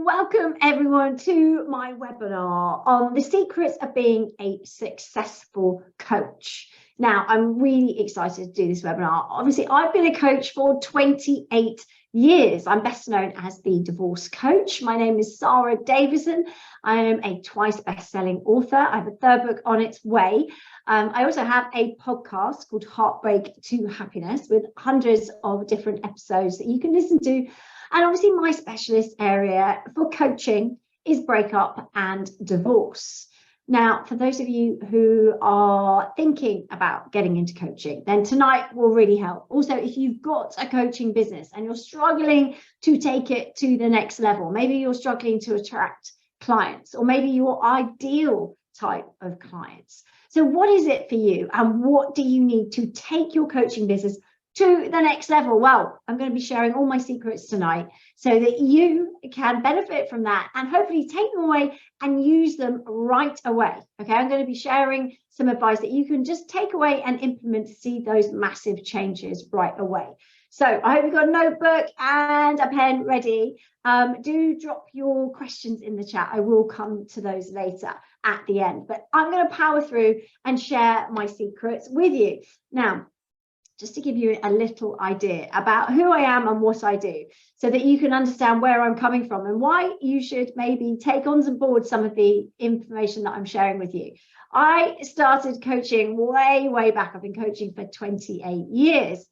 welcome everyone to my webinar on the secrets of being a successful coach. Now, I'm really excited to do this webinar. Obviously, I've been a coach for 28 years. I'm best known as the divorce coach. My name is Sara Davison. I am a twice best-selling author. I have a third book on its way. I also have a podcast called Heartbreak to Happiness with hundreds of different episodes that you can listen to. And obviously my specialist area for coaching is breakup and divorce. Now, for those of you who are thinking about getting into coaching, then tonight will really help. Also, if you've got a coaching business and you're struggling to take it to the next level, maybe you're struggling to attract clients, or maybe your ideal type of clients. So what is it for you, and what do you need to take your coaching business to the next level? Well, I'm going to be sharing all my secrets tonight so that you can benefit from that and hopefully take them away and use them right away. Okay, I'm going to be sharing some advice that you can just take away and implement to see those massive changes right away. So I hope you've got a notebook and a pen ready. Do drop your questions in the chat. I will come to those later at the end, but I'm going to power through and share my secrets with you. Now, just to give you a little idea about who I am and what I do, so that you can understand where I'm coming from and why you should maybe take on board some of the information that I'm sharing with you. I started coaching way back. I've been coaching for 28 years.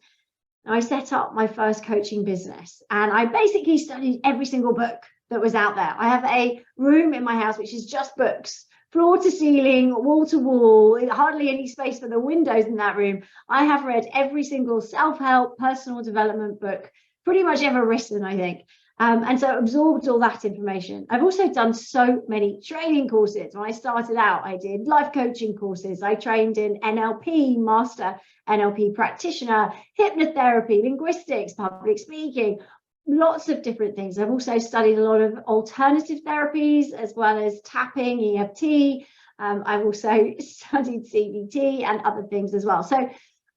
I set up my first coaching business and I basically studied every single book that was out there. I have a room in my house which is just books. Floor to ceiling, wall to wall, hardly any space for the windows in that room. I have read every single self-help, personal development book pretty much ever written, I think. And so absorbed all that information. I've also done so many training courses. When I started out, I did life coaching courses. I trained in NLP, master NLP practitioner, hypnotherapy, linguistics, public speaking, lots of different things. I've also studied a lot of alternative therapies as well as tapping, EFT. I've also studied CBT and other things as well. So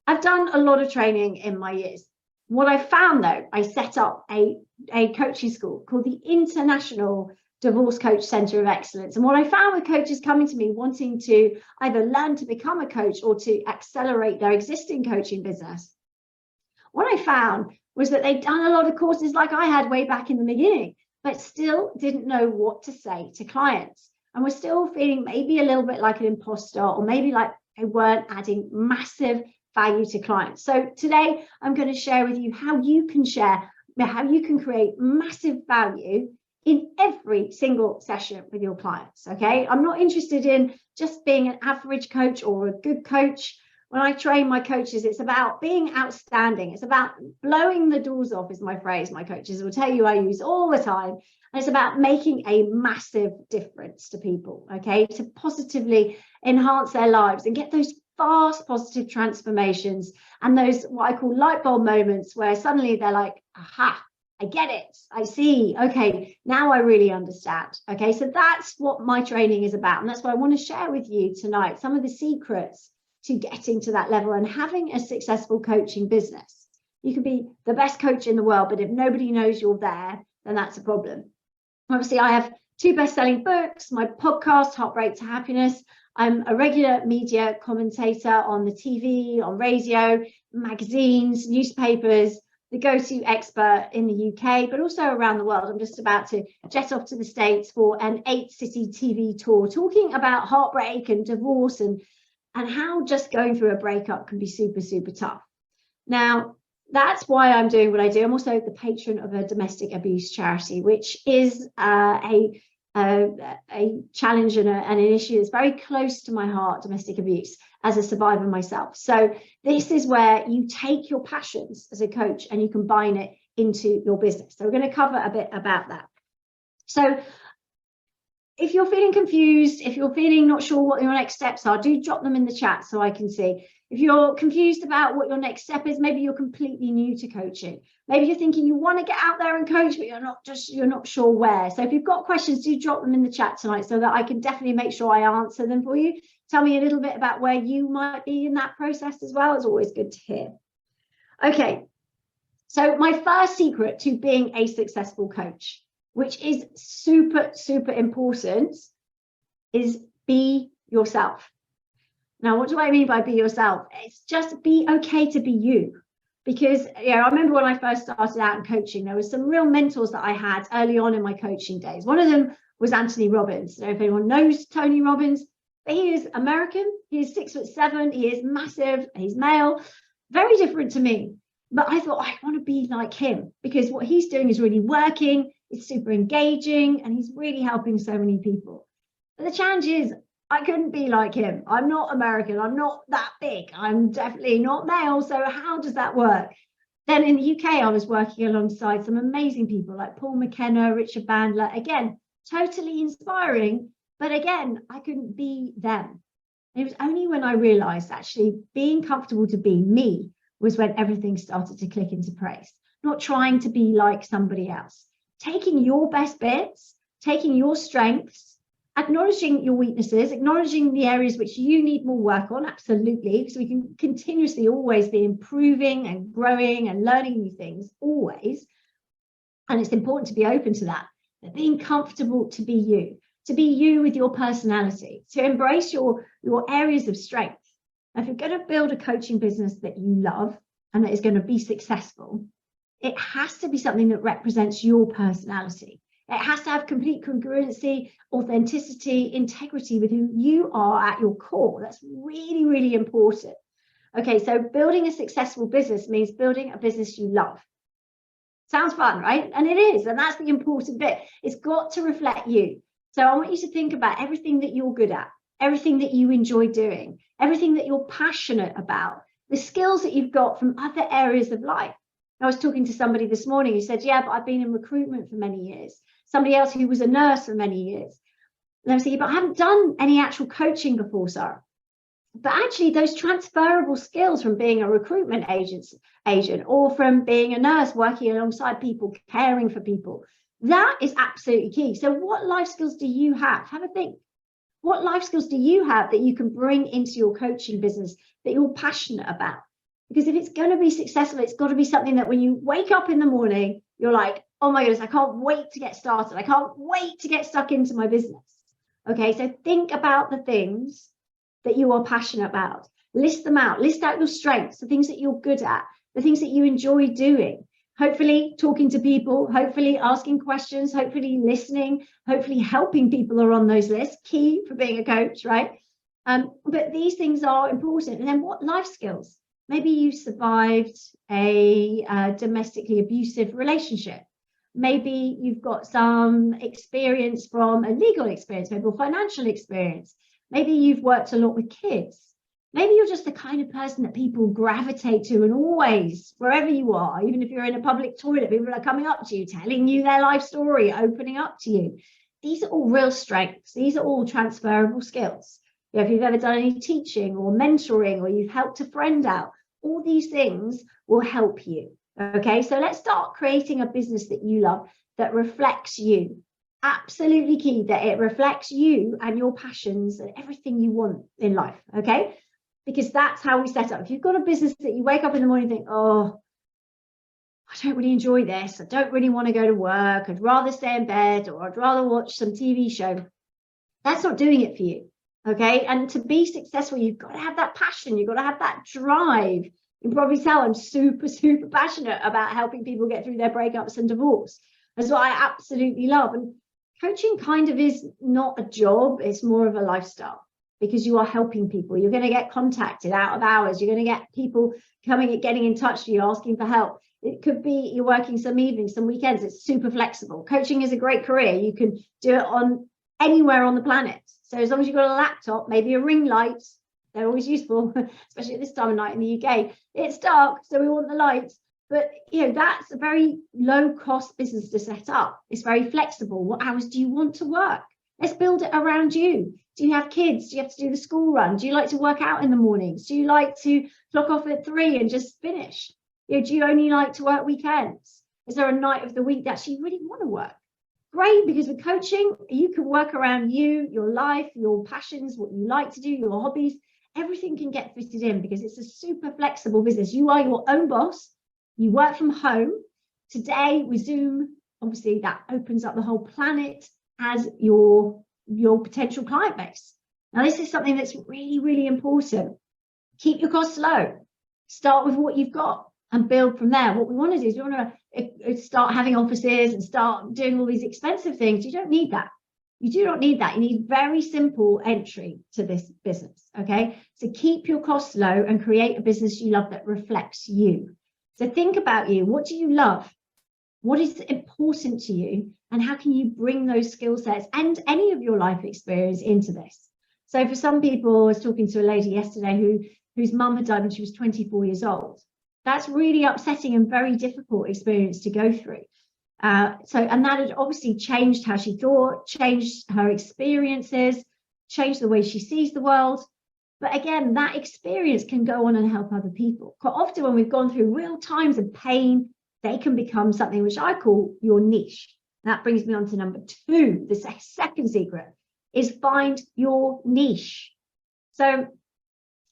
I've done a lot of training in my years. What I found though, I set up a coaching school called the International Divorce Coach Center of Excellence. And what I found with coaches coming to me wanting to either learn to become a coach or to accelerate their existing coaching business, what I found was that they'd done a lot of courses like I had way back in the beginning, but still didn't know what to say to clients. And were still feeling maybe a little bit like an imposter, or maybe like they weren't adding massive value to clients. So today I'm going to share with you how you can create massive value in every single session with your clients. Okay, I'm not interested in just being an average coach or a good coach. When I train my coaches, it's about being outstanding. It's about blowing the doors off, is my phrase my coaches will tell you I use all the time. And it's about making a massive difference to people, okay, to positively enhance their lives and get those fast positive transformations and those what I call light bulb moments where suddenly they're like, aha, I get it. I see. Okay, now I really understand. Okay, so that's what my training is about. And that's what I want to share with you tonight, some of the secrets to getting to that level and having a successful coaching business. You can be the best coach in the world, but if nobody knows you're there, then that's a problem. Obviously, I have 2 best-selling books, my podcast, Heartbreak to Happiness. I'm a regular media commentator on the TV, on radio, magazines, newspapers, the go-to expert in the UK, but also around the world. I'm just about to jet off to the States for an 8-city TV tour, talking about heartbreak and divorce and how just going through a breakup can be super tough. Now, that's why I'm doing what I do. I'm also the patron of a domestic abuse charity, which is a challenge and an issue that's very close to my heart, domestic abuse, as a survivor myself. So this is where you take your passions as a coach and you combine it into your business. So we're going to cover a bit about that. So if you're feeling confused, if you're feeling not sure what your next steps are, do drop them in the chat so I can see. If you're confused about what your next step is, maybe you're completely new to coaching. Maybe you're thinking you want to get out there and coach, but you're not sure where. So if you've got questions, do drop them in the chat tonight so that I can definitely make sure I answer them for you. Tell me a little bit about where you might be in that process as well. It's always good to hear. Okay, so my first secret to being a successful coach which is super, super important, is be yourself. Now, what do I mean by be yourself? It's just be okay to be you. Because I remember when I first started out in coaching, there were some real mentors that I had early on in my coaching days. One of them was Anthony Robbins. I don't know if anyone knows Tony Robbins, but he is American. He is 6'7". He is massive. He's male, very different to me. But I thought I want to be like him, because what he's doing is really working. It's super engaging, and he's really helping so many people. But the challenge is, I couldn't be like him. I'm not American. I'm not that big. I'm definitely not male. So how does that work? Then in the UK, I was working alongside some amazing people like Paul McKenna, Richard Bandler. Again, totally inspiring. But again, I couldn't be them. And it was only when I realized actually being comfortable to be me was when everything started to click into place. Not trying to be like somebody else. Taking your best bits, taking your strengths, acknowledging your weaknesses, acknowledging the areas which you need more work on, absolutely, so we can continuously always be improving and growing and learning new things, always. And it's important to be open to that, but being comfortable to be you with your personality, to embrace your areas of strength. Now, if you're going to build a coaching business that you love and that is going to be successful, it has to be something that represents your personality. It has to have complete congruency, authenticity, integrity with who you are at your core. That's really, really important. Okay, so building a successful business means building a business you love. Sounds fun, right? And it is, and that's the important bit. It's got to reflect you. So I want you to think about everything that you're good at, everything that you enjoy doing, everything that you're passionate about, the skills that you've got from other areas of life. I was talking to somebody this morning who said, yeah, but I've been in recruitment for many years. Somebody else who was a nurse for many years. And I was thinking, but I haven't done any actual coaching before, Sara. But actually, those transferable skills from being a recruitment agent or from being a nurse working alongside people, caring for people, that is absolutely key. So what life skills do you have? Have a think. What life skills do you have that you can bring into your coaching business that you're passionate about? Because if it's going to be successful, it's got to be something that when you wake up in the morning, you're like, oh my goodness, I can't wait to get started. I can't wait to get stuck into my business. Okay, so think about the things that you are passionate about. List them out. List out your strengths, the things that you're good at, the things that you enjoy doing. Hopefully talking to people, hopefully asking questions, hopefully listening, hopefully helping people are on those lists. Key for being a coach, right? But these things are important. And then what life skills? Maybe you survived a domestically abusive relationship. Maybe you've got some experience from a legal experience, maybe a financial experience. Maybe you've worked a lot with kids. Maybe you're just the kind of person that people gravitate to, and always, wherever you are, even if you're in a public toilet, people are coming up to you, telling you their life story, opening up to you. These are all real strengths. These are all transferable skills. If you've ever done any teaching or mentoring, or you've helped a friend out, all these things will help you. Okay, so let's start creating a business that you love, that reflects you. Absolutely key that it reflects you and your passions and everything you want in life. Okay, because that's how we set up. If you've got a business that you wake up in the morning and think, oh, I don't really enjoy this, I don't really want to go to work, I'd rather stay in bed, or I'd rather watch some TV show, that's not doing it for you. Okay, and to be successful, you've got to have that passion, you've got to have that drive. You can probably tell I'm super, super passionate about helping people get through their breakups and divorce. That's what I absolutely love. And coaching kind of is not a job, it's more of a lifestyle, because you are helping people. You're going to get contacted out of hours. You're going to get people getting in touch with you, asking for help. It could be you're working some evenings, some weekends. It's super flexible. Coaching is a great career. You can do it on anywhere on the planet. So as long as you've got a laptop, maybe a ring light, they're always useful, especially at this time of night in the UK. It's dark, so we want the lights. But that's a very low cost business to set up. It's very flexible. What hours do you want to work? Let's build it around you. Do you have kids? Do you have to do the school run? Do you like to work out in the mornings? Do you like to clock off at 3 and just finish? Do you only like to work weekends? Is there a night of the week that you really want to work? Great, because with coaching, you can work around you, your life, your passions, what you like to do, your hobbies. Everything can get fitted in because it's a super flexible business. You are your own boss. You work from home. Today with Zoom, obviously that opens up the whole planet as your potential client base. Now, this is something that's really, really important. Keep your costs low. Start with what you've got and build from there. What we want to do is we want to start having offices and start doing all these expensive things. You don't need that. You do not need that. You need very simple entry to this business, okay? So keep your costs low and create a business you love that reflects you. So think about you. What do you love? What is important to you? And how can you bring those skill sets and any of your life experience into this? So for some people, I was talking to a lady yesterday whose mum had died when she was 24 years old. That's really upsetting and very difficult experience to go through. And that had obviously changed how she thought, changed her experiences, changed the way she sees the world. But again, that experience can go on and help other people. Quite often when we've gone through real times of pain, they can become something which I call your niche. That brings me on to number 2. The second secret is find your niche. So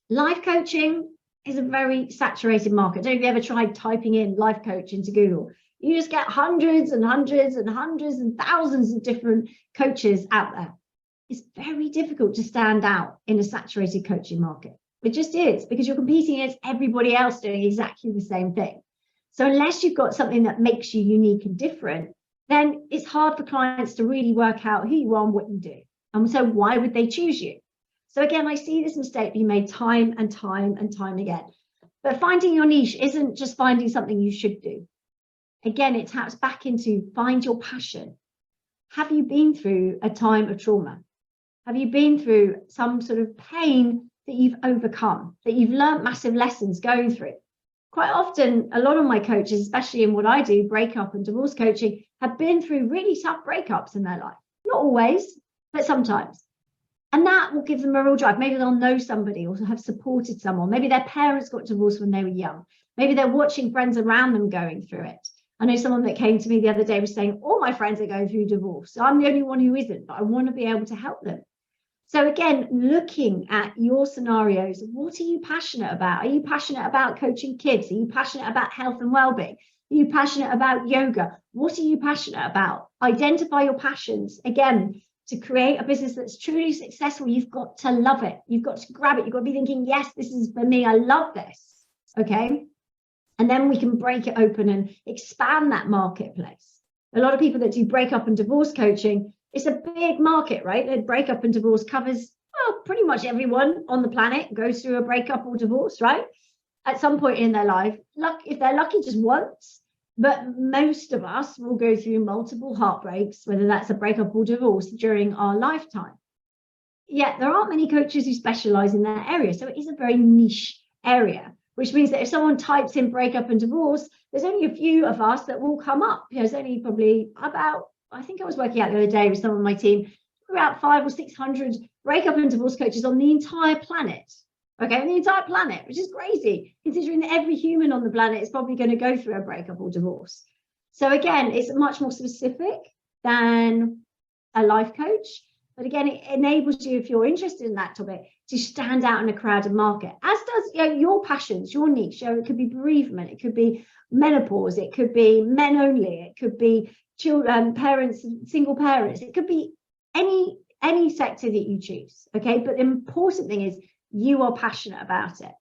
life coaching is a very saturated market. Don't you ever tried typing in life coach into Google? You just get hundreds and hundreds and hundreds and thousands of different coaches out there. It's very difficult to stand out in a saturated coaching market. It just is, because you're competing against everybody else doing exactly the same thing. So unless you've got something that makes you unique and different, then it's hard for clients to really work out who you are and what you do. And so why would they choose you? So again, I see this mistake being made time and time and time again. But finding your niche isn't just finding something you should do. Again, it taps back into find your passion. Have you been through a time of trauma? Have you been through some sort of pain that you've overcome, that you've learned massive lessons going through? Quite often, a lot of my coaches, especially in what I do, breakup and divorce coaching, have been through really tough breakups in their life. Not always, but sometimes. And that will give them a real drive. Maybe they'll know somebody or have supported someone. Maybe their parents got divorced when they were young. Maybe they're watching friends around them going through it. I know someone that came to me the other day was saying, all my friends are going through divorce. So I'm the only one who isn't, but I want to be able to help them. So again, looking at your scenarios, what are you passionate about? Are you passionate about coaching kids? Are you passionate about health and well-being? Are you passionate about yoga? What are you passionate about? Identify your passions. Again, to create a business that's truly successful, you've got to love it. You've got to grab it. You've got to be thinking, yes, this is for me. I love this. Okay. And then we can break it open and expand that marketplace. A lot of people that do breakup and divorce coaching, it's a big market, right? The breakup and divorce covers, well, pretty much everyone on the planet goes through a breakup or divorce, right? At some point in their life, if they're lucky, just once. But most of us will go through multiple heartbreaks, whether that's a breakup or divorce, during our lifetime. Yet there aren't many coaches who specialize in that area. So it is a very niche area, which means that if someone types in breakup and divorce, there's only a few of us that will come up. There's only probably about, I think I was working out the other day with some of my team, about 500 or 600 breakup and divorce coaches on the entire planet. Okay, on the entire planet, which is crazy, considering that every human on the planet is probably going to go through a breakup or divorce. So again, it's much more specific than a life coach. But again, it enables you, if you're interested in that topic, to stand out in a crowded market, as does your passions, your niche. It could be bereavement, it could be menopause, it could be men only, it could be children, parents, single parents, it could be any sector that you choose. Okay, but the important thing is you are passionate about it.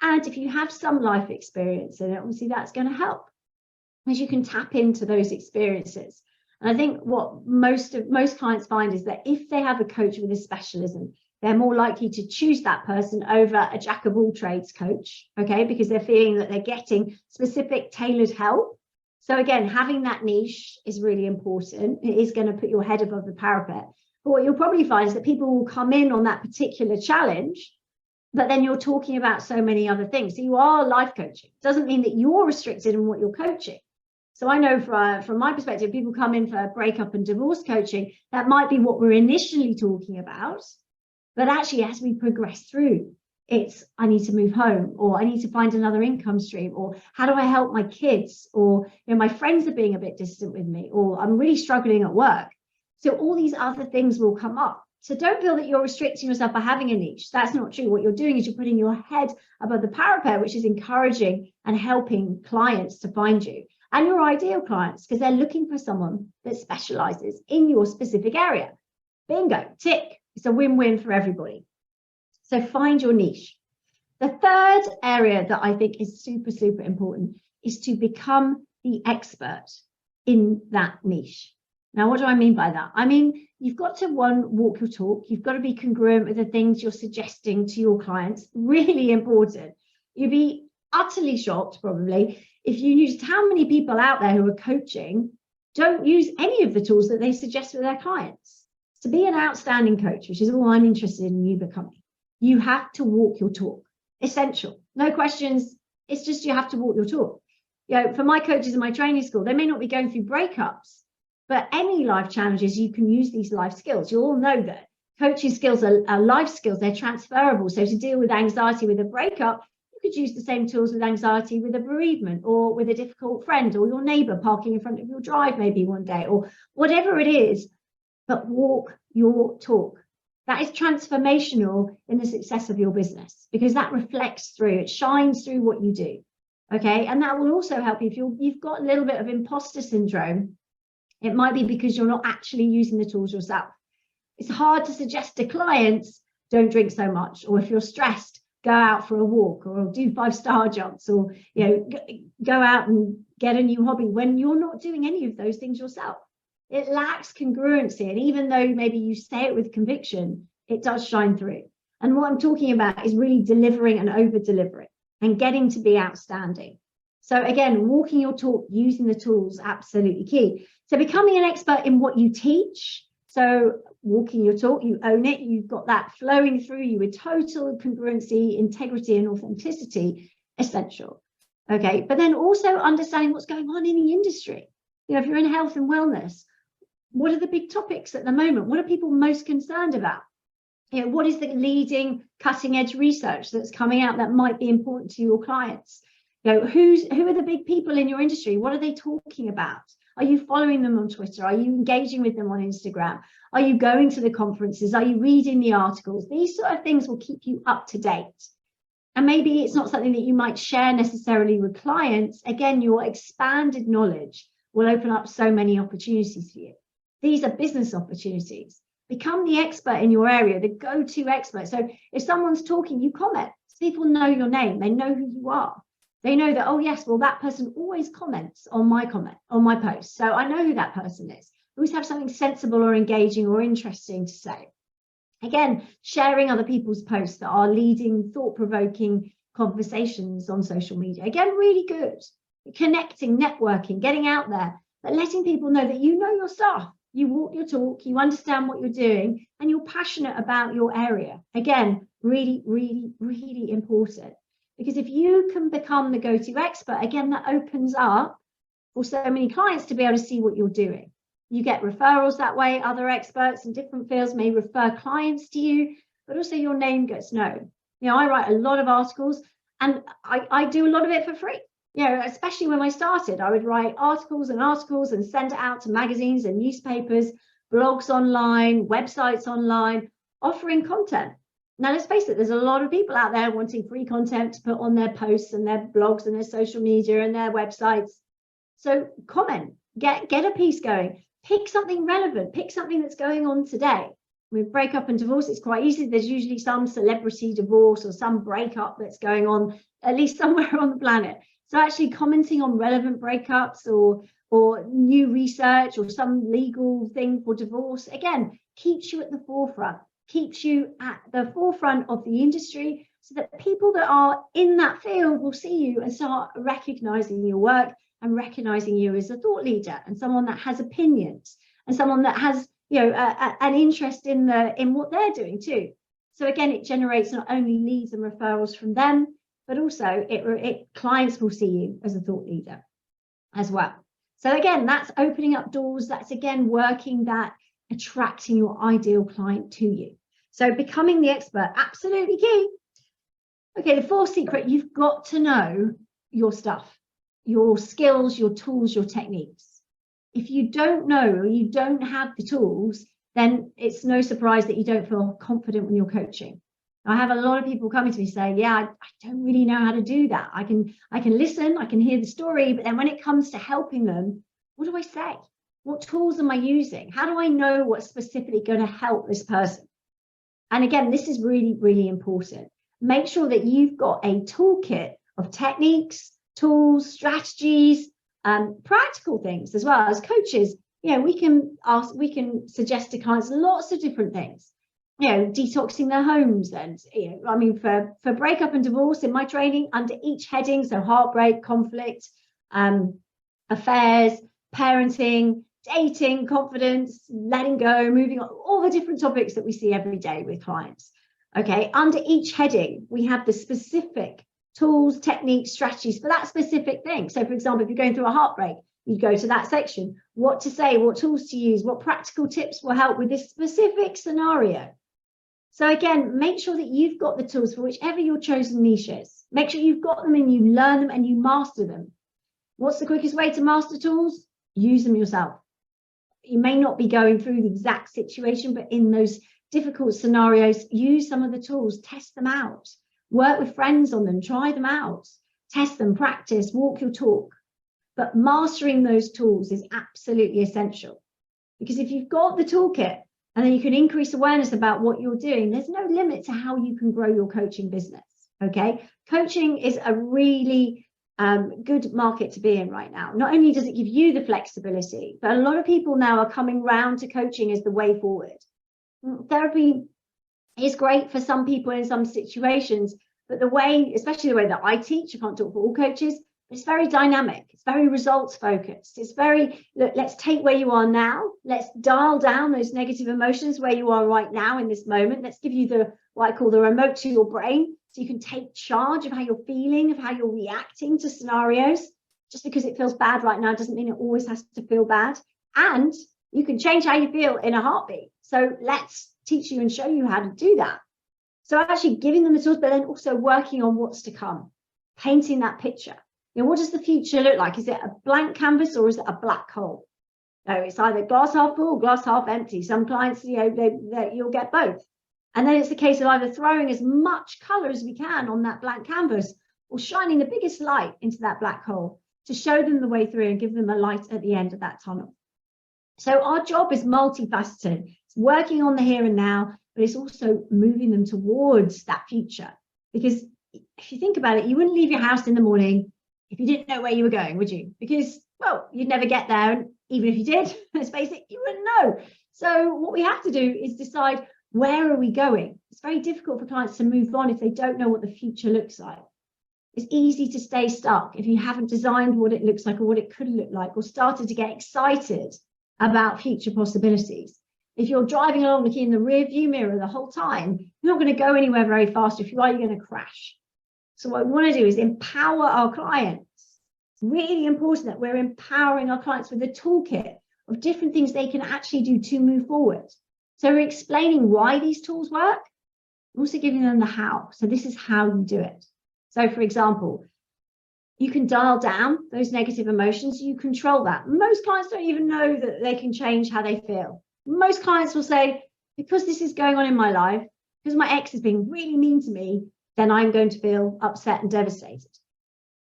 And if you have some life experience in it, obviously that's going to help, because you can tap into those experiences. And I think what most clients find is that if they have a coach with a specialism, they're more likely to choose that person over a jack of all trades coach, okay, because they're feeling that they're getting specific tailored help. So again, having that niche is really important. It is going to put your head above the parapet. But what you'll probably find is that people will come in on that particular challenge, but then you're talking about so many other things. So you are life coaching. It doesn't mean that you're restricted in what you're coaching. So I know from my perspective, people come in for breakup and divorce coaching. That might be what we're initially talking about. But actually, as we progress through, it's I need to move home, or I need to find another income stream, or how do I help my kids, or my friends are being a bit distant with me, or I'm really struggling at work. So all these other things will come up. So don't feel that you're restricting yourself by having a niche. That's not true. What you're doing is you're putting your head above the parapet, which is encouraging and helping clients to find you. and your ideal clients, because they're looking for someone that specializes in your specific area. Bingo, tick. It's a win-win for everybody. So find your niche. The third area that I think is super, super important is to become the expert in that niche. Now, what do I mean by that? I mean, you've got to, one, walk your talk. You've got to be congruent with the things you're suggesting to your clients. Really important. You'd be utterly shocked, probably, if you knew how many people out there who are coaching don't use any of the tools that they suggest for their clients. To be an outstanding coach, which is all I'm interested in you becoming, you have to walk your talk. Essential. No questions. It's just you have to walk your talk. You know, for my coaches in my training school, they may not be going through breakups, but any life challenges, you can use these life skills. You all know that coaching skills are life skills. They're transferable. So to deal with anxiety with a breakup, you could use the same tools with anxiety with a bereavement, or with a difficult friend, or your neighbor parking in front of your drive maybe one day, or whatever it is. But walk your talk. That is transformational in the success of your business, because that reflects through, it shines through what you do. Okay. And that will also help you if you've got a little bit of imposter syndrome. It might be because you're not actually using the tools yourself. It's hard to suggest to clients, don't drink so much, or if you're stressed, go out for a walk, or do 5-star jumps, or go out and get a new hobby, when you're not doing any of those things yourself. It lacks congruency, and even though maybe you say it with conviction, it does shine through. And what I'm talking about is really delivering and over-delivering and getting to be outstanding. So again, walking your talk, using the tools, absolutely key. So becoming an expert in what you teach. So walking your talk, you own it, you've got that flowing through you with total congruency, integrity, and authenticity, essential. Okay, but then also understanding what's going on in the industry. If you're in health and wellness, what are the big topics at the moment? What are people most concerned about? What is the leading cutting edge research that's coming out that might be important to your clients? Who are the big people in your industry? What are they talking about? Are you following them on Twitter? Are you engaging with them on Instagram? Are you going to the conferences? Are you reading the articles? These sort of things will keep you up to date. And maybe it's not something that you might share necessarily with clients. Again, your expanded knowledge will open up so many opportunities for you. These are business opportunities. Become the expert in your area, the go-to expert. So if someone's talking, you comment. People know your name. They know who you are. They know that, oh, yes, well, that person always comments on my post. So I know who that person is. Always have something sensible or engaging or interesting to say. Again, sharing other people's posts that are leading thought-provoking conversations on social media. Again, really good. Connecting, networking, getting out there, but letting people know that you know your stuff. You walk your talk, you understand what you're doing, and you're passionate about your area. Again, really, really, really important. Because if you can become the go-to expert, again, that opens up for so many clients to be able to see what you're doing. You get referrals that way. Other experts in different fields may refer clients to you, but also your name gets known. I write a lot of articles, and I do a lot of it for free. Especially when I started, I would write articles and send it out to magazines and newspapers, blogs online, websites online, offering content. Now, let's face it, there's a lot of people out there wanting free content to put on their posts and their blogs and their social media and their websites. So comment, get a piece going, pick something relevant, pick something that's going on today. With breakup and divorce, it's quite easy. There's usually some celebrity divorce or some breakup that's going on, at least somewhere on the planet. So actually commenting on relevant breakups or new research or some legal thing for divorce, again, keeps you at the forefront, keeps you at the forefront of the industry, so that people that are in that field will see you and start recognizing your work and recognizing you as a thought leader and someone that has opinions and someone that has an interest in what they're doing too. So again, it generates not only leads and referrals from them, but also clients will see you as a thought leader as well. So again, that's opening up doors. That's again working that, attracting your ideal client to you. So becoming the expert, absolutely key. Okay, the fourth secret, you've got to know your stuff, your skills, your tools, your techniques. If you don't know or you don't have the tools, then it's no surprise that you don't feel confident when you're coaching. I have a lot of people coming to me saying, yeah, I don't really know how to do that. I can listen, I can hear the story, but then when it comes to helping them, what do I say? What tools am I using? How do I know what's specifically going to help this person? And again, this is really, really important. Make sure that you've got a toolkit of techniques, tools, strategies, practical things as well. As coaches, we can suggest to clients lots of different things. Detoxing their homes, and for breakup and divorce in my training, under each heading, so heartbreak, conflict, affairs, parenting, dating, confidence, letting go, moving on, all the different topics that we see every day with clients. Okay, under each heading, we have the specific tools, techniques, strategies for that specific thing. So for example, if you're going through a heartbreak, you go to that section, what to say, what tools to use, what practical tips will help with this specific scenario. So again, make sure that you've got the tools for whichever your chosen niche is. Make sure you've got them and you learn them and you master them. What's the quickest way to master tools? Use them yourself. You may not be going through the exact situation, but in those difficult scenarios, use some of the tools, test them out, work with friends on them, try them out, test them, practice, walk your talk. But mastering those tools is absolutely essential, because if you've got the toolkit and then you can increase awareness about what you're doing, there's no limit to how you can grow your coaching business. Okay, coaching is a really good market to be in right now. Not only does it give you the flexibility, but a lot of people now are coming round to coaching as the way forward. Therapy is great for some people in some situations, but the way, especially the way that I teach, I can't talk for all coaches, it's very dynamic. It's very results focused. It's very, look, let's take where you are now. Let's dial down those negative emotions where you are right now in this moment. Let's give you what I call the remote to your brain, so you can take charge of how you're feeling, of how you're reacting to scenarios. Just because it feels bad right now doesn't mean it always has to feel bad. And you can change how you feel in a heartbeat. So let's teach you and show you how to do that. So actually giving them the tools, but then also working on what's to come, painting that picture. What does the future look like? Is it a blank canvas or is it a black hole? No, it's either glass half full, glass half empty. Some clients, you'll get both. And then it's the case of either throwing as much color as we can on that blank canvas or shining the biggest light into that black hole to show them the way through and give them a light at the end of that tunnel. So our job is multifaceted. It's working on the here and now, but it's also moving them towards that future. Because if you think about it, you wouldn't leave your house in the morning if you didn't know where you were going, would you? Because, well, you'd never get there. And even if you did, let's face it, you wouldn't know. So what we have to do is decide, where are we going? It's very difficult for clients to move on if they don't know what the future looks like. It's easy to stay stuck if you haven't designed what it looks like or what it could look like, or started to get excited about future possibilities. If you're driving along looking in the rear view mirror the whole time, you're not going to go anywhere very fast. If you are, you're going to crash. So what we want to do is empower our clients. It's really important that we're empowering our clients with a toolkit of different things they can actually do to move forward. So we're explaining why these tools work, also giving them the how. So this is how you do it. So for example, you can dial down those negative emotions. You control that. Most clients don't even know that they can change how they feel. Most clients will say, because this is going on in my life, because my ex is being really mean to me, then I'm going to feel upset and devastated.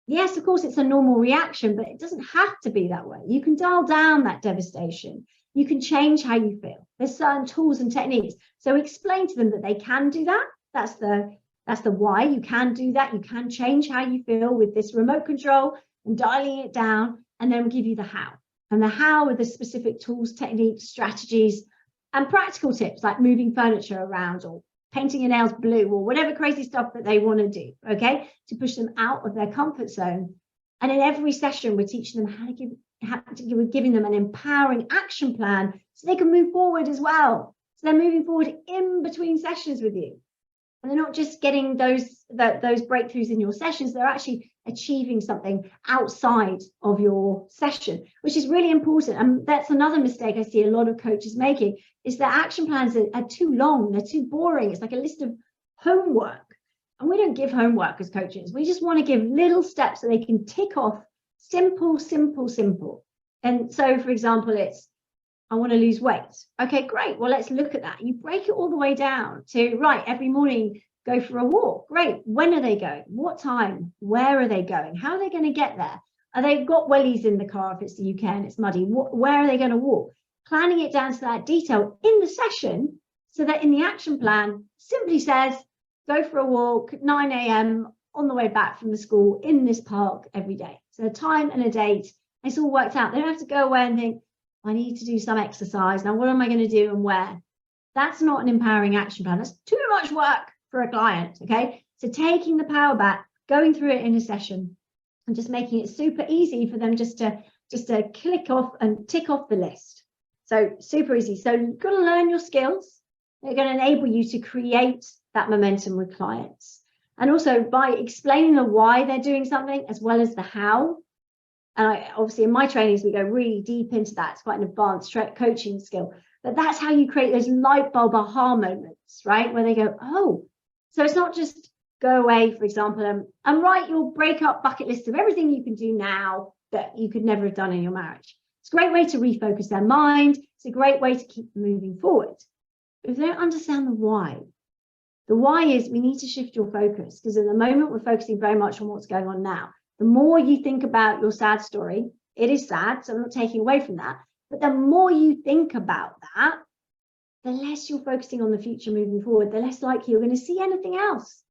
Yes, of course, it's a normal reaction, but it doesn't have to be that way. You can dial down that devastation. You can change how you feel. There's certain tools and techniques. So explain to them that they can do that. That's the why. You can do that. You can change how you feel with this remote control and dialing it down, and then we'll give you the how. And the how with the specific tools, techniques, strategies, and practical tips like moving furniture around or painting your nails blue or whatever crazy stuff that they want to do, okay, to push them out of their comfort zone. And in every session, we're teaching them we're giving them an empowering action plan so they can move forward as well. So they're moving forward in between sessions with you. And they're not just getting those breakthroughs in your sessions, they're actually achieving something outside of your session, which is really important. And that's another mistake I see a lot of coaches making, is their action plans are too long, they're too boring. It's like a list of homework. And we don't give homework as coaches. We just want to give little steps so they can tick off. Simple, simple, simple. And so, for example, it's, I want to lose weight. Okay, great. Well, let's look at that. You break it all the way down to, right, every morning, Go for a walk. Great. When are they going? What time? Where are they going? How are they going to get there? Are they got wellies in the car if it's the UK and it's muddy? Where are they going to walk? Planning it down to that detail in the session, so that in the action plan simply says, go for a walk, 9 a.m. on the way back from the school in this park every day. So a time and a date. It's all worked out. They don't have to go away and think, I need to do some exercise. Now, what am I going to do and where? That's not an empowering action plan. That's too much work for a client, okay? So taking the power back, going through it in a session, and just making it super easy for them just to click off and tick off the list. So super easy. So you've got to learn your skills. They're going to enable you to create that momentum with clients. And also by explaining the why they're doing something as well as the how. And obviously in my trainings, we go really deep into that. It's quite an advanced coaching skill. But that's how you create those light bulb aha moments, right? Where they go, oh, so it's not just go away, for example, and write your breakup bucket list of everything you can do now that you could never have done in your marriage. It's a great way to refocus their mind. It's a great way to keep moving forward. But if they don't understand the why is we need to shift your focus, because at the moment we're focusing very much on what's going on now. The more you think about your sad story, it is sad, so I'm not taking away from that, but the more you think about that, the less you're focusing on the future moving forward, the less likely you're going to see anything else.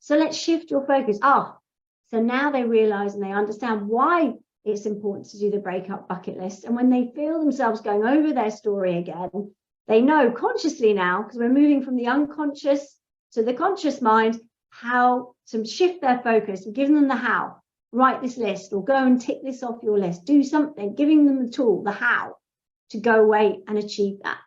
So let's shift your focus. So now they realize and they understand why it's important to do the breakup bucket list. And when they feel themselves going over their story again, they know consciously now, because we're moving from the unconscious to the conscious mind, how to shift their focus and giving them the how. Write this list or go and tick this off your list. Do something, giving them the tool, the how, to go away and achieve that.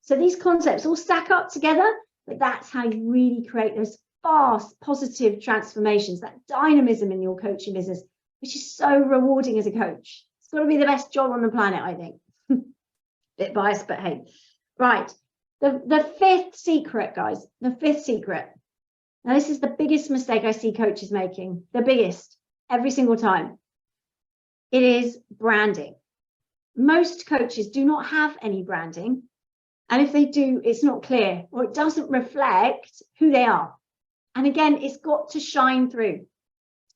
So these concepts all stack up together, but that's how you really create those fast, positive transformations, that dynamism in your coaching business, which is so rewarding as a coach. It's got to be the best job on the planet, I think. Bit biased, but hey. Right. The fifth secret, guys, the fifth secret. Now, this is the biggest mistake I see coaches making, the biggest, every single time. It is branding. Most coaches do not have any branding. And if they do, it's not clear, or it doesn't reflect who they are. And again, it's got to shine through.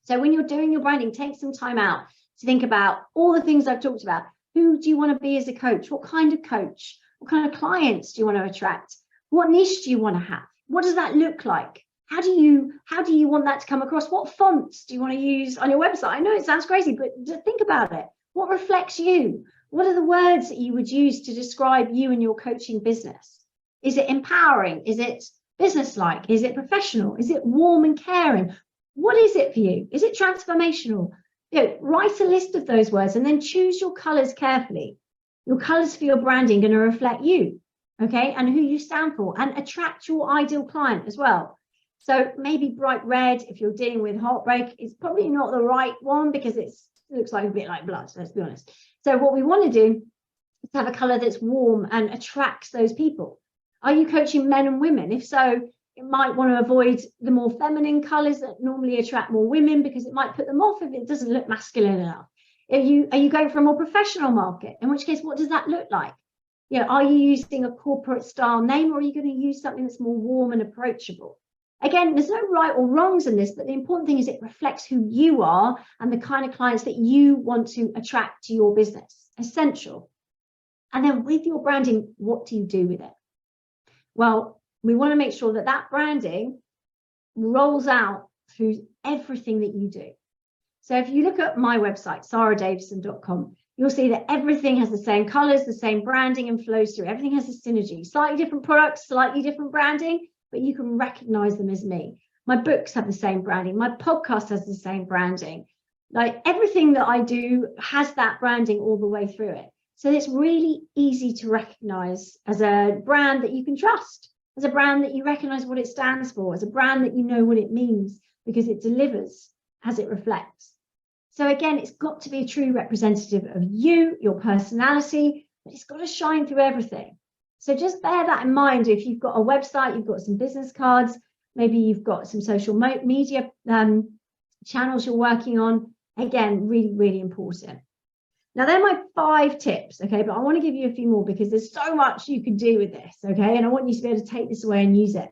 So when you're doing your branding, take some time out to think about all the things I've talked about. Who do you want to be as a coach? What kind of coach? What kind of clients do you want to attract? What niche do you want to have? What does that look like? How do you want that to come across? What fonts do you want to use on your website? I know it sounds crazy, but think about it. What reflects you? What are the words that you would use to describe you and your coaching business? Is it empowering? Is it business-like? Is it professional? Is it warm and caring? What is it for you? Is it transformational? Write a list of those words and then choose your colors carefully. Your colors for your branding are going to reflect you, okay, and who you stand for, and attract your ideal client as well. So maybe bright red, if you're dealing with heartbreak, is probably not the right one because it looks like a bit like blood, let's be honest. So what we want to do is have a color that's warm and attracts those people. Are you coaching men and women? If so, you might want to avoid the more feminine colors that normally attract more women because it might put them off if it doesn't look masculine enough. Are you going for a more professional market? In which case, what does that look like? Are you using a corporate style name, or are you going to use something that's more warm and approachable? Again, there's no right or wrongs in this, but the important thing is it reflects who you are and the kind of clients that you want to attract to your business. Essential. And then with your branding, what do you do with it? Well, we want to make sure that that branding rolls out through everything that you do. So if you look at my website, saradavison.com, you'll see that everything has the same colors, the same branding, and flows through. Everything has a synergy. Slightly different products, slightly different branding, but you can recognize them as me. My books have the same branding. My podcast has the same branding. Like everything that I do has that branding all the way through it. So it's really easy to recognize as a brand that you can trust, as a brand that you recognize what it stands for, as a brand that you know what it means because it delivers as it reflects. So again, it's got to be a true representative of you, your personality, but it's got to shine through everything. So just bear that in mind. If you've got a website, you've got some business cards, maybe you've got some social media channels you're working on. Again, really, really important. Now, they're my 5 tips, okay? But I want to give you a few more because there's so much you can do with this, okay? And I want you to be able to take this away and use it.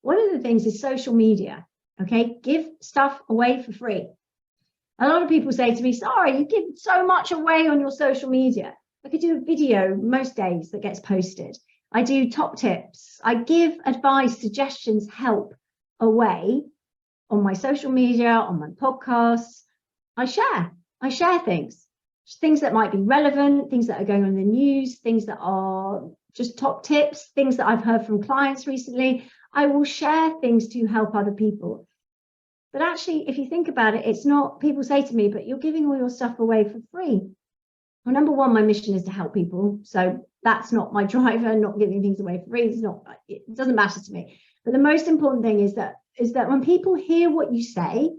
one of the things is social media. Okay, give stuff away for free. A lot of people say to me, Sara, you give so much away on your social media. I could do a video most days that gets posted. I do top tips. I give advice, suggestions, help away on my social media, on my podcasts. I share things that might be relevant, things that are going on in the news, things that are just top tips, things that I've heard from clients recently. I will share things to help other people. But actually, if you think about it, it's not, people say to me, but you're giving all your stuff away for free. Well, number one, my mission is to help people. So that's not my driver, not giving things away for free. It doesn't matter to me. But the most important thing is that when people hear what you say,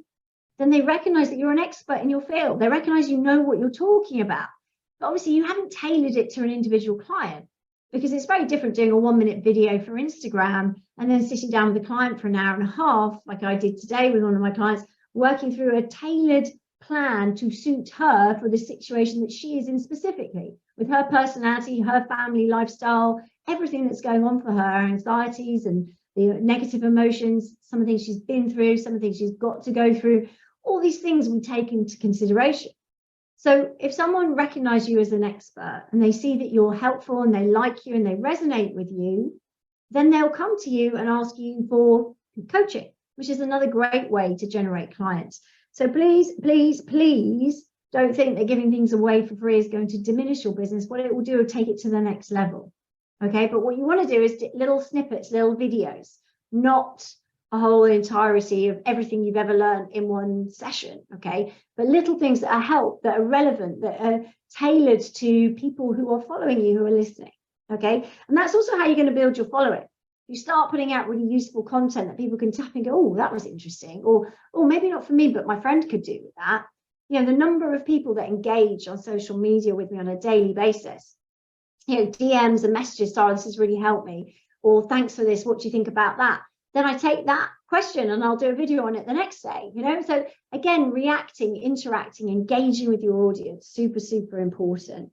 then they recognize that you're an expert in your field. They recognize you know what you're talking about. But obviously, you haven't tailored it to an individual client, because it's very different doing a 1-minute video for Instagram and then sitting down with a client for an hour and a half, like I did today with one of my clients, working through a tailored plan to suit her for the situation that she is in specifically, with her personality, her family lifestyle, everything that's going on for her, anxieties and the negative emotions, some of the things she's been through, some of the things she's got to go through. All these things we take into consideration. So if someone recognizes you as an expert and they see that you're helpful and they like you and they resonate with you, then they'll come to you and ask you for coaching, which is another great way to generate clients. So please, please, please don't think that giving things away for free is going to diminish your business. What it will do is take it to the next level. Okay, but what you want to do is little snippets, little videos, not a whole entirety of everything you've ever learned in one session. Okay, but little things that are help, that are relevant, that are tailored to people who are following you, who are listening. Okay, and that's also how you're going to build your following. You start putting out really useful content that people can tap and go, oh, that was interesting, or oh, maybe not for me, but my friend could do that. You know, the number of people that engage on social media with me on a daily basis, you know, DMs and messages, Sara, this has really helped me, or thanks for this, what do you think about that? Then I take that question and I'll do a video on it the next day, you know. So again, reacting, interacting, engaging with your audience, super, super important.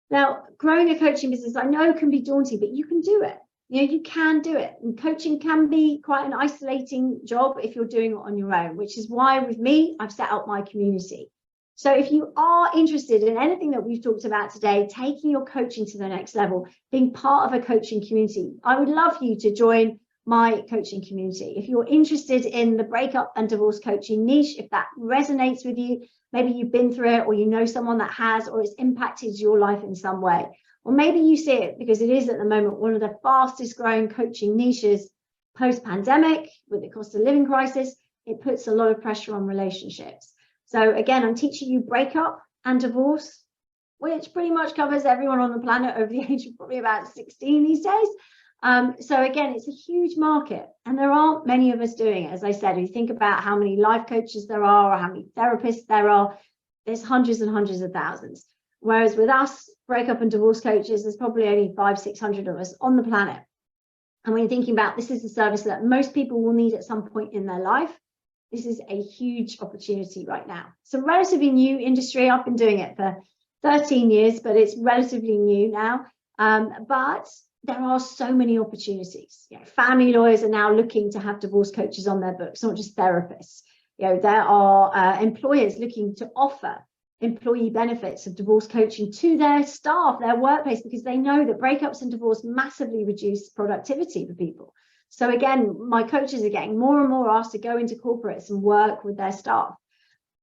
Now, growing a coaching business, I know can be daunting, but you can do it. You know, you can do it. And coaching can be quite an isolating job if you're doing it on your own, which is why with me, I've set up my community. So if you are interested in anything that we've talked about today, taking your coaching to the next level, being part of a coaching community, I would love you to join my coaching community. If you're interested in the breakup and divorce coaching niche, if that resonates with you, maybe you've been through it, or you know someone that has, or it's impacted your life in some way, or maybe you see it because it is at the moment one of the fastest growing coaching niches post-pandemic with the cost of living crisis. It puts a lot of pressure on relationships. So again, I'm teaching you breakup and divorce, which pretty much covers everyone on the planet over the age of probably about 16 these days. So again, it's a huge market and there aren't many of us doing it. As I said, if you think about how many life coaches there are or how many therapists there are, there's hundreds and hundreds of thousands. Whereas with us, breakup and divorce coaches, there's probably only 500-600 of us on the planet. And when you're thinking about this is a service that most people will need at some point in their life, this is a huge opportunity right now. It's a relatively new industry. I've been doing it for 13 years, but it's relatively new now. But there are so many opportunities. You know, family lawyers are now looking to have divorce coaches on their books, not just therapists. You know, there are employers looking to offer employee benefits of divorce coaching to their staff, their workplace, because they know that breakups and divorce massively reduce productivity for people. So again, my coaches are getting more and more asked to go into corporates and work with their staff.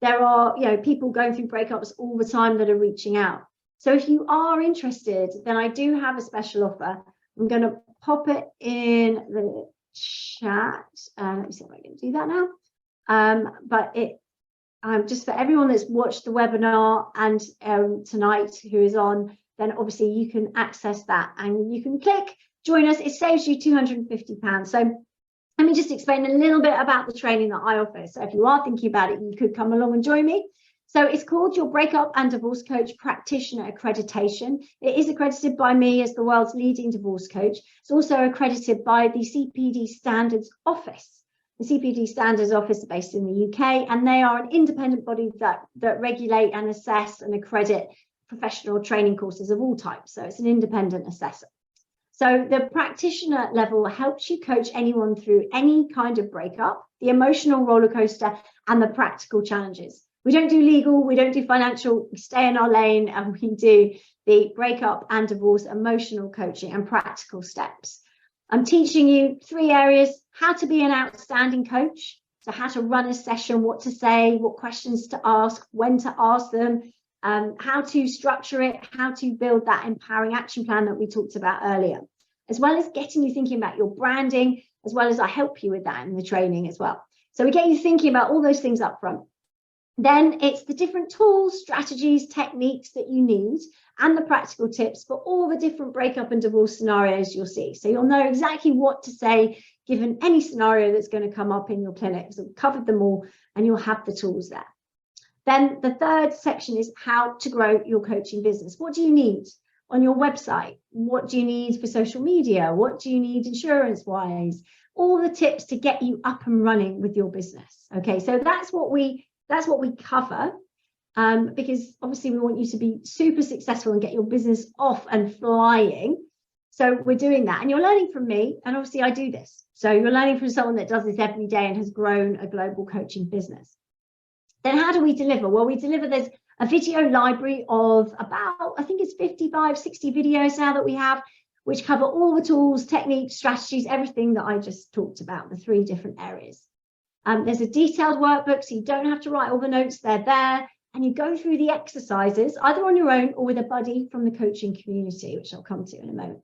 There are, you know, people going through breakups all the time that are reaching out. So if you are interested, then I do have a special offer. I'm going to pop it in the chat. Let me see if I can do that now. But it just for everyone that's watched the webinar and tonight who is on, then obviously you can access that and you can click join us. It saves you £250. So let me just explain a little bit about the training that I offer. So if you are thinking about it, you could come along and join me. So it's called your Breakup and Divorce Coach Practitioner Accreditation. It is accredited by me as the world's leading divorce coach. It's also accredited by the CPD Standards Office. The CPD Standards Office is based in the UK, and they are an independent body that regulate and assess and accredit professional training courses of all types. So it's an independent assessor. So the practitioner level helps you coach anyone through any kind of breakup, the emotional roller coaster, and the practical challenges. We don't do legal, we don't do financial, we stay in our lane, and we do the breakup and divorce emotional coaching and practical steps. I'm teaching you 3 areas: how to be an outstanding coach, so how to run a session, what to say, what questions to ask, when to ask them, how to structure it, how to build that empowering action plan that we talked about earlier, as well as getting you thinking about your branding, as well as I help you with that in the training as well. So we get you thinking about all those things up front. Then it's the different tools, strategies, techniques that you need, and the practical tips for all the different breakup and divorce scenarios you'll see. So you'll know exactly what to say given any scenario that's going to come up in your clinic. So we've covered them all, and you'll have the tools there. Then the third section is how to grow your coaching business. What do you need on your website? What do you need for social media? What do you need insurance-wise? All the tips to get you up and running with your business. Okay, so that's what we cover, because obviously we want you to be super successful and get your business off and flying. So we're doing that, and you're learning from me, and obviously I do this. So you're learning from someone that does this every day and has grown a global coaching business. Then how do we deliver? Well, we deliver, there's a video library of about, I think it's 55, 60 videos now that we have, which cover all the tools, techniques, strategies, everything that I just talked about, the 3 different areas. There's a detailed workbook, so you don't have to write all the notes, they're there, and you go through the exercises either on your own or with a buddy from the coaching community, which I'll come to in a moment.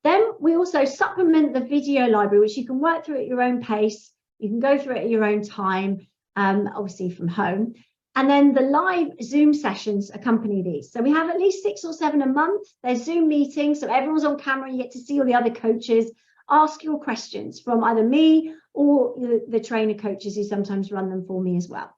Then we also supplement the video library, which you can work through at your own pace. You can go through it at your own time, obviously from home. And then the live Zoom sessions accompany these. So we have at least 6 or 7 a month. There's Zoom meetings, so everyone's on camera. You get to see all the other coaches. Ask your questions from either me or the trainer coaches who sometimes run them for me as well.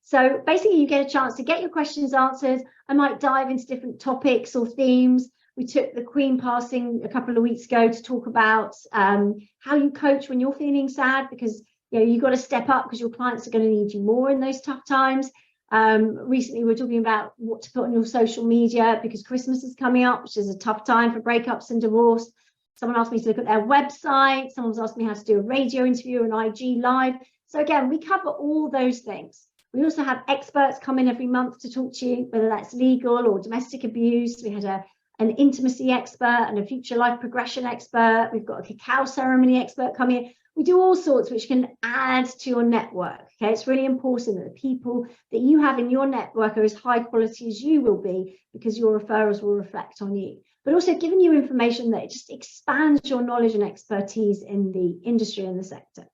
So basically you get a chance to get your questions answered. I might dive into different topics or themes. We took the Queen passing a couple of weeks ago to talk about how you coach when you're feeling sad, because you've got to step up because your clients are going to need you more in those tough times. Recently we're talking about what to put on your social media because Christmas is coming up, which is a tough time for breakups and divorce. Someone asked me to look at their website. Someone's asked me how to do a radio interview or an IG live. So again, we cover all those things. We also have experts come in every month to talk to you, whether that's legal or domestic abuse. We had an intimacy expert and a future life progression expert. We've got a cacao ceremony expert coming in. We do all sorts which can add to your network. Okay, it's really important that the people that you have in your network are as high quality as you will be, because your referrals will reflect on you. But also giving you information that just expands your knowledge and expertise in the industry and the sector.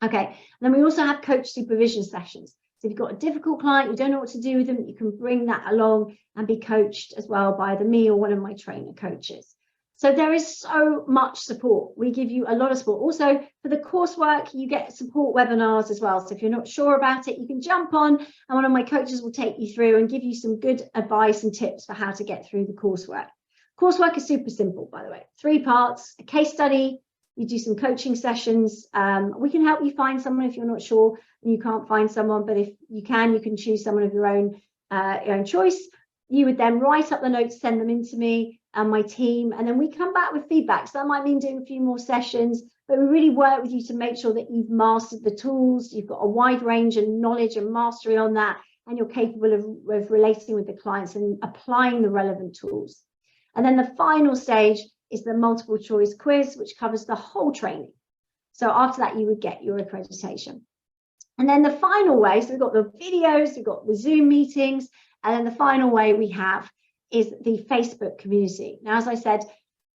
Okay, and then we also have coach supervision sessions. So if you've got a difficult client, you don't know what to do with them, you can bring that along and be coached as well by either me or one of my trainer coaches. So there is so much support. We give you a lot of support. Also, for the coursework, you get support webinars as well. So if you're not sure about it, you can jump on and one of my coaches will take you through and give you some good advice and tips for how to get through the coursework. Coursework is super simple, by the way. 3 parts, a case study, you do some coaching sessions. We can help you find someone if you're not sure and you can't find someone, but if you can choose someone of your own choice. You would then write up the notes, send them in to me and my team, and then we come back with feedback. So that might mean doing a few more sessions, but we really work with you to make sure that you've mastered the tools, you've got a wide range of knowledge and mastery on that, and you're capable of relating with the clients and applying the relevant tools. And then the final stage is the multiple choice quiz, which covers the whole training. So after that, you would get your accreditation. And then the final way, so we've got the videos, we've got the Zoom meetings, and then the final way we have is the Facebook community. Now, as I said,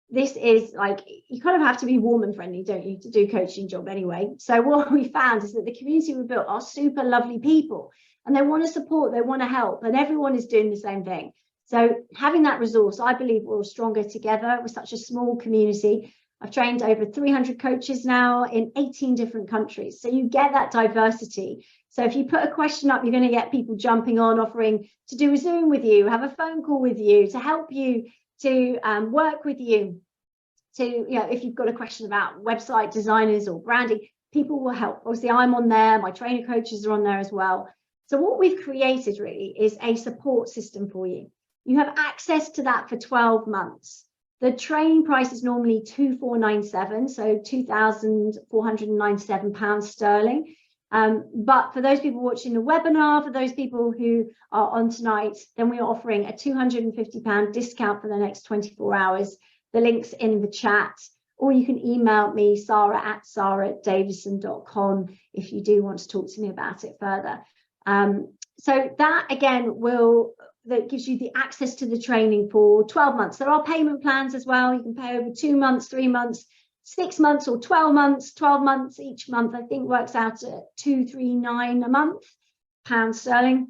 this is like, you kind of have to be warm and friendly, don't you, to do a coaching job anyway. So what we found is that the community we built are super lovely people, and they want to support, they want to help, and everyone is doing the same thing. So having that resource, I believe we're all stronger together. We're such a small community. I've trained over 300 coaches now in 18 different countries. So you get that diversity. So if you put a question up, you're going to get people jumping on, offering to do a Zoom with you, have a phone call with you, to help you, to work with you. To, if you've got a question about website designers or branding, people will help. Obviously, I'm on there. My trainer coaches are on there as well. So what we've created really is a support system for you. You have access to that for 12 months. The training price is normally 2,497, so £2,497 sterling. But for those people watching the webinar, for those people who are on tonight, then we're offering a £250 discount for the next 24 hours. The link's in the chat, or you can email me, Sara@saradavison.com, if you do want to talk to me about it further. So that again that gives you the access to the training for 12 months. There are payment plans as well. You can pay over 2 months, 3 months, 6 months, or 12 months. 12 months each month, I think, works out at £239 a month, pounds sterling.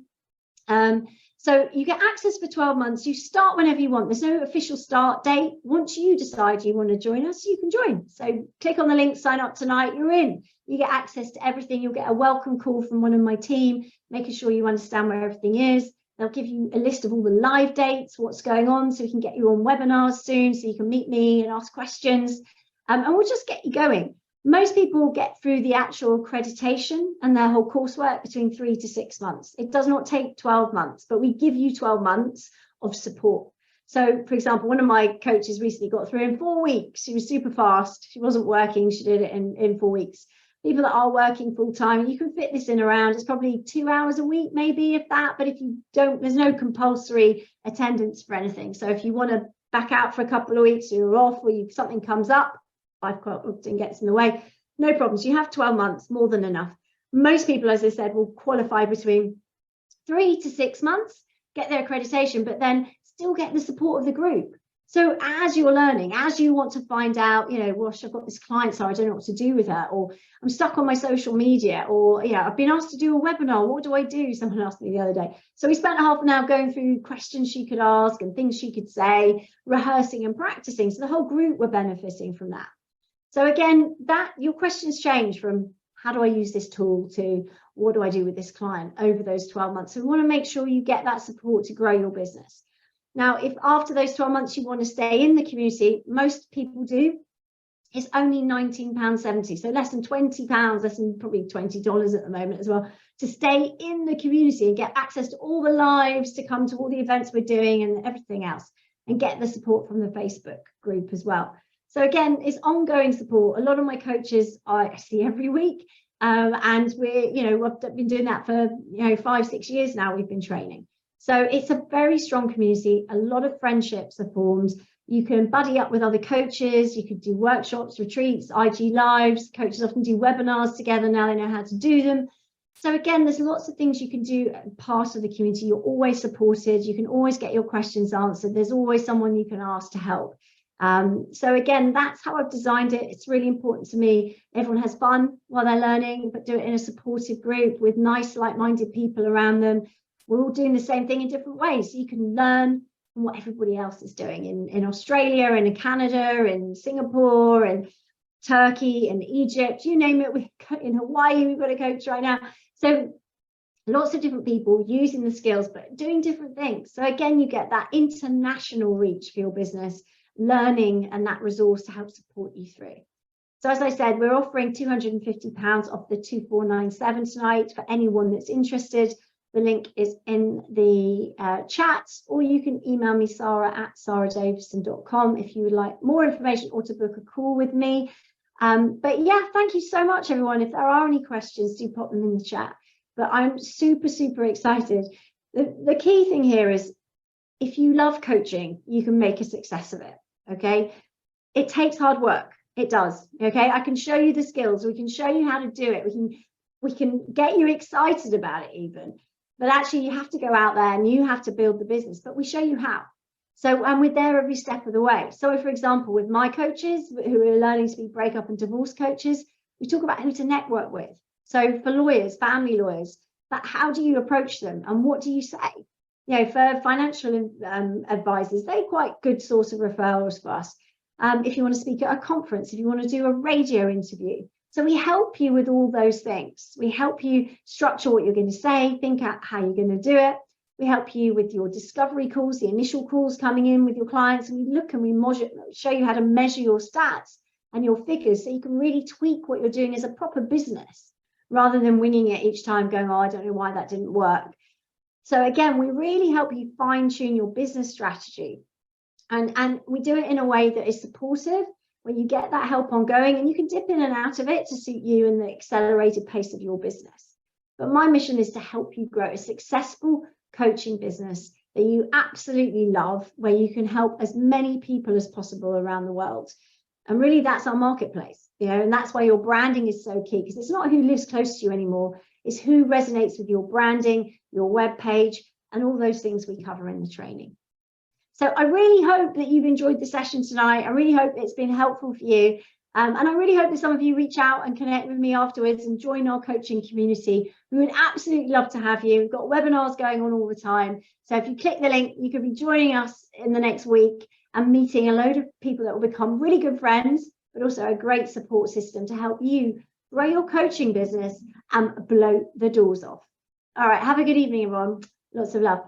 So you get access for 12 months. You start whenever you want. There's no official start date. Once you decide you want to join us, you can join. So click on the link, sign up tonight, you're in. You get access to everything. You'll get a welcome call from one of my team, making sure you understand where everything is. They'll give you a list of all the live dates, what's going on, so we can get you on webinars soon, so you can meet me and ask questions. And we'll just get you going. Most people get through the actual accreditation and their whole coursework between 3 to 6 months. It does not take 12 months, but we give you 12 months of support. So, for example, one of my coaches recently got through in 4 weeks. She was super fast. She wasn't working. She did it in 4 weeks. People that are working full time, you can fit this in around, it's probably 2 hours a week, maybe, if that. But if you don't, there's no compulsory attendance for anything. So if you want to back out for a couple of weeks, you're off, or something comes up, life often gets in the way, no problems. You have 12 months, more than enough. Most people, as I said, will qualify between 3 to 6 months, get their accreditation, but then still get the support of the group. So as you're learning, as you want to find out, gosh, I've got this client, so I don't know what to do with her, or I'm stuck on my social media, or, I've been asked to do a webinar, what do I do? Someone asked me the other day. So we spent half an hour going through questions she could ask and things she could say, rehearsing and practicing. So the whole group were benefiting from that. So again, your questions change from how do I use this tool to what do I do with this client over those 12 months. So we want to make sure you get that support to grow your business. Now, if after those 12 months you want to stay in the community, most people do, it's only £19.70. So less than £20, less than probably $20 at the moment as well, to stay in the community and get access to all the lives, to come to all the events we're doing and everything else, and get the support from the Facebook group as well. So again, it's ongoing support. A lot of my coaches I see every week, and we've been doing that for 5-6 years now. We've been training. So it's a very strong community. A lot of friendships are formed. You can buddy up with other coaches. You could do workshops, retreats, IG lives. Coaches often do webinars together now. They know how to do them. So again, there's lots of things you can do as part of the community. You're always supported. You can always get your questions answered. There's always someone you can ask to help. So again, that's how I've designed it. It's really important to me. Everyone has fun while they're learning, but do it in a supportive group with nice, like-minded people around them. We're all doing the same thing in different ways. So you can learn from what everybody else is doing in Australia and in Canada, in Singapore and Turkey and Egypt, you name it. In Hawaii, we've got a coach right now. So lots of different people using the skills, but doing different things. So again, you get that international reach for your business, learning and that resource to help support you through. So as I said, we're offering £250 off the 2497 tonight for anyone that's interested. The link is in the chat, or you can email me, Sara@saradavison.com, if you would like more information or to book a call with me. But yeah, thank you so much, everyone. If there are any questions, do pop them in the chat. But I'm super, super excited. The key thing here is, if you love coaching, you can make a success of it, okay? It takes hard work. It does, okay? I can show you the skills. We can show you how to do it. We can get you excited about it even. But actually, you have to go out there and you have to build the business. But we show you how. So, and we're there every step of the way. So, for example, with my coaches who are learning to be breakup and divorce coaches, we talk about who to network with. So, for lawyers, family lawyers, but how do you approach them and what do you say? For financial advisors, they're quite good source of referrals for us. If you want to speak at a conference, if you want to do a radio interview. So we help you with all those things. We help you structure what you're going to say, think out how you're going to do it. We help you with your discovery calls, the initial calls coming in with your clients, and we look and we show you how to measure your stats and your figures so you can really tweak what you're doing as a proper business rather than winging it each time going, oh, I don't know why that didn't work. So again, we really help you fine-tune your business strategy And we do it in a way that is supportive, where you get that help ongoing and you can dip in and out of it to suit you and the accelerated pace of your business. But my mission is to help you grow a successful coaching business that you absolutely love, where you can help as many people as possible around the world. And really, that's our marketplace, and that's why your branding is so key, because it's not who lives close to you anymore, it's who resonates with your branding, your web page, and all those things we cover in the training. So I really hope that you've enjoyed the session tonight. I really hope it's been helpful for you. And I really hope that some of you reach out and connect with me afterwards and join our coaching community. We would absolutely love to have you. We've got webinars going on all the time. So if you click the link, you could be joining us in the next week and meeting a load of people that will become really good friends, but also a great support system to help you grow your coaching business and blow the doors off. All right, have a good evening, everyone. Lots of love.